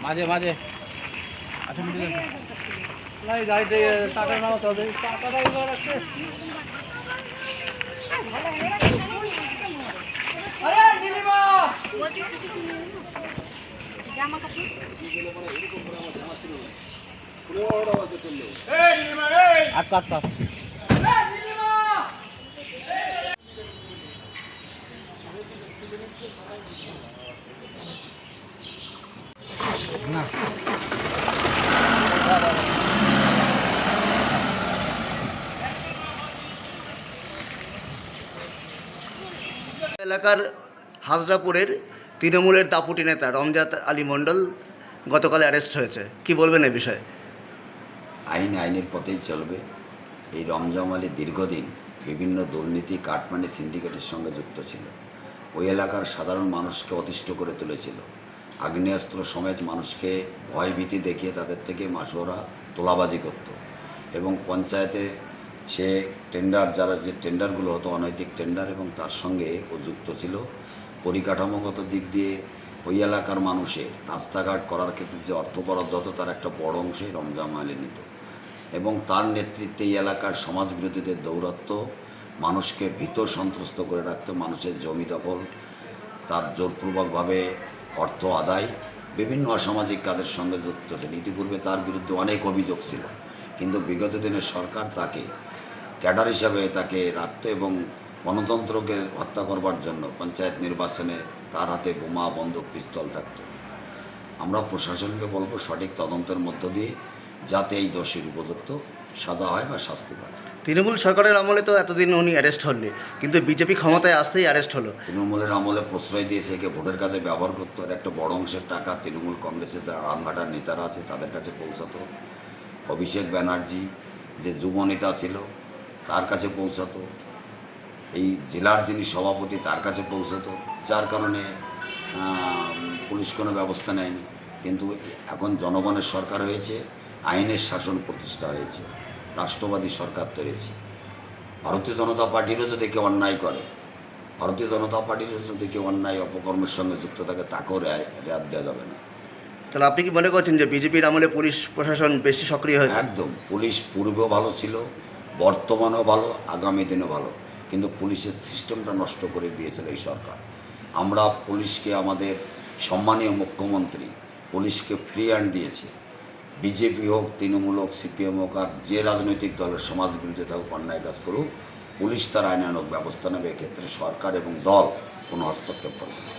মাঝে মাঝে আচ্ছা না এই গাড়িতে টাকা নামাতে হবে টাকাটা এগুলো রাখছে আরে নীলিমা বলছি কিছু কি জামা কাপড় আটকা আটকা না এলাকার হাজরাপুরের তৃণমূলের দাপুটি নেতা রমজাত আলী মণ্ডল গতকাল অ্যারেস্ট হয়েছে, কি বলবেন এই বিষয়ে? আইনের পথেই চলবে। এই রমজান আলী দীর্ঘদিন বিভিন্ন দুর্নীতি কাটমানি সিন্ডিকেটের সঙ্গে যুক্ত ছিল। ওই এলাকার সাধারণ মানুষকে অতিষ্ঠ করে তুলেছিল। আগ্নেয়াস্ত্র সমেত মানুষকে ভয়ভীতি দেখিয়ে তাদের থেকে মাসোরা তোলাবাজি করত এবং পঞ্চায়েতে সে টেন্ডার যে টেন্ডারগুলো হতো অনৈতিক টেন্ডার এবং তার সঙ্গে ও যুক্ত ছিল। পরিকাঠামোগত দিক দিয়ে ওই এলাকার মানুষের রাস্তাঘাট করার ক্ষেত্রে যে অর্থ বরাদ্দ হতো তার একটা বড় অংশই রমজান আলী নিত এবং তার নেতৃত্বে এই এলাকার সমাজবিরোধীদের দৌরাত্ম্য মানুষকে ভীত সন্ত্রস্ত করে রাখত। মানুষের জমি দখল, তার জোরপূর্বকভাবে অর্থ আদায়, বিভিন্ন অসামাজিক কাজের সঙ্গে যুক্ত ছিল। ইতিপূর্বে তার বিরুদ্ধে অনেক অভিযোগ ছিল, কিন্তু বিগত দিনের সরকার তাকে ক্যাডার হিসাবে তাকে রাখত এবং গণতন্ত্রকে হত্যা করবার জন্য পঞ্চায়েত নির্বাচনে তার হাতে বোমা বন্দুক পিস্তল থাকত। আমরা প্রশাসনকে বলবো সঠিক তদন্তের মধ্য দিয়ে যাতে এই দোষীর উপযুক্ত সাজা হয় বা শাস্তি পায়। তৃণমূল সরকারের আমলে তো এতদিন উনি অ্যারেস্ট হননি, কিন্তু বিজেপি ক্ষমতায় আসতেই অ্যারেস্ট হলো। তৃণমূলের আমলে প্রশ্রয় দিয়েছে, একে ভোটের কাছে ব্যবহার করতো। আর একটা বড় অংশের টাকা তৃণমূল কংগ্রেসের যারা রামঘাটার নেতারা আছে তাদের কাছে পৌঁছাতো। অভিষেক ব্যানার্জি যে যুব নেতা ছিল তার কাছে পৌঁছাতো, এই জেলার যিনি সভাপতি তার কাছে পৌঁছাতো, যার কারণে পুলিশ কোনো ব্যবস্থা নেয়নি। কিন্তু এখন জনগণের সরকার হয়েছে, আইনের শাসন প্রতিষ্ঠা হয়েছে, রাষ্ট্রবাদী সরকার তৈরিছে। ভারতীয় জনতা পার্টিরও যদি কেউ অন্যায় করে, ভারতীয় জনতা পার্টিরও যদি কেউ অন্যায় অপকর্মের সঙ্গে যুক্ত থাকে তাকেও রেয়াত দেওয়া যাবে না। তাহলে আপনি কি মনে করছেন যে বিজেপির আমলে পুলিশ প্রশাসন বেশি সক্রিয় হয়েছে? একদম, পুলিশ পূর্বেও ভালো ছিল, বর্তমানেও ভালো, আগামী দিনও ভালো, কিন্তু পুলিশের সিস্টেমটা নষ্ট করে দিয়েছিল এই সরকার। আমরা পুলিশকে, আমাদের সম্মানীয় মুখ্যমন্ত্রী পুলিশকে ফ্রি হ্যান্ড দিয়েছে। বিজেপি হোক, তৃণমূল হোক, সিপিএম হোক, আর যে রাজনৈতিক দলের সমাজ বিরোধী থাকুক, অন্যায় কাজ করুক, পুলিশ তার আইনানুগ ব্যবস্থা নেবে। এক্ষেত্রে সরকার এবং দল কোনো হস্তক্ষেপ করবে না।